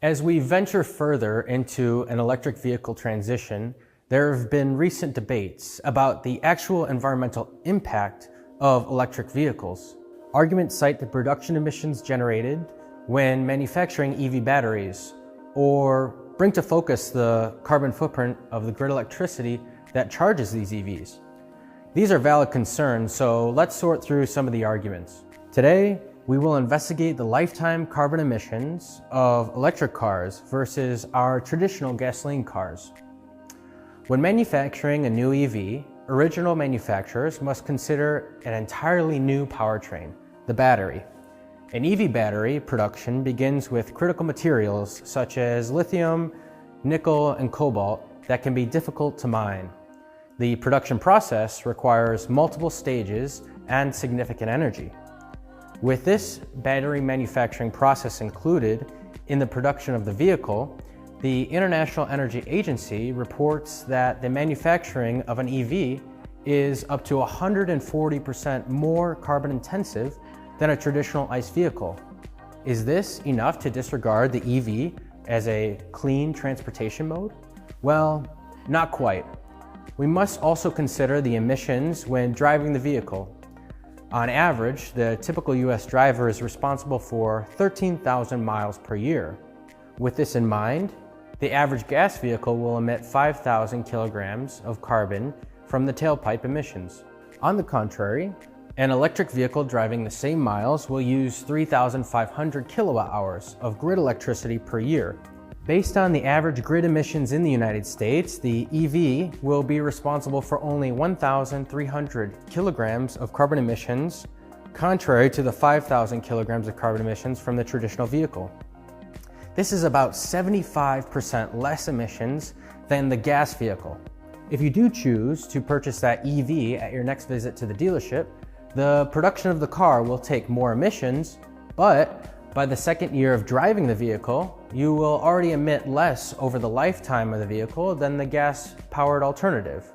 As we venture further into an electric vehicle transition, there have been recent debates about the actual environmental impact of electric vehicles. Arguments cite the production emissions generated when manufacturing EV batteries, or bring to focus the carbon footprint of the grid electricity that charges these EVs. These are valid concerns, so let's sort through some of the arguments. Today, we will investigate the lifetime carbon emissions of electric cars versus our traditional gasoline cars. When manufacturing a new EV, original manufacturers must consider an entirely new powertrain, the battery. An EV battery production begins with critical materials such as lithium, nickel, and cobalt that can be difficult to mine. The production process requires multiple stages and significant energy. With this battery manufacturing process included in the production of the vehicle, the International Energy Agency reports that the manufacturing of an EV is up to 140% more carbon intensive than a traditional ICE vehicle. Is this enough to disregard the EV as a clean transportation mode? Well, not quite. We must also consider the emissions when driving the vehicle. On average, the typical US driver is responsible for 13,000 miles per year. With this in mind, the average gas vehicle will emit 5,000 kilograms of carbon from the tailpipe emissions. On the contrary, an electric vehicle driving the same miles will use 3,500 kilowatt hours of grid electricity per year. Based on the average grid emissions in the United States, the EV will be responsible for only 1,300 kilograms of carbon emissions, contrary to the 5,000 kilograms of carbon emissions from the traditional vehicle. This is about 75% less emissions than the gas vehicle. If you do choose to purchase that EV at your next visit to the dealership, the production of the car will take more emissions, but by the second year of driving the vehicle, you will already emit less over the lifetime of the vehicle than the gas-powered alternative.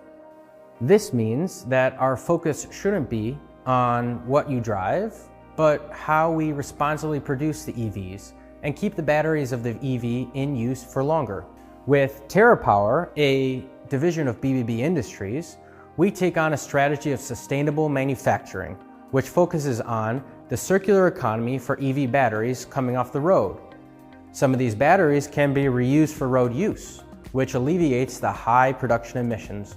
This means that our focus shouldn't be on what you drive, but how we responsibly produce the EVs and keep the batteries of the EV in use for longer. With TerraPower, a division of BBB Industries, we take on a strategy of sustainable manufacturing, which focuses on the circular economy for EV batteries coming off the road. Some of these batteries can be reused for road use, which alleviates the high production emissions.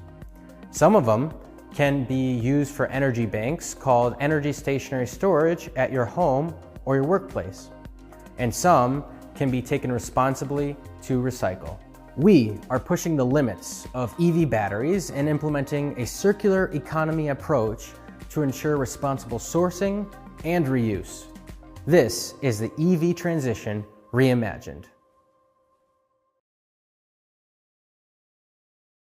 Some of them can be used for energy banks called energy stationary storage at your home or your workplace. And some can be taken responsibly to recycle. We are pushing the limits of EV batteries and implementing a circular economy approach to ensure responsible sourcing and reuse. This is the EV transition reimagined.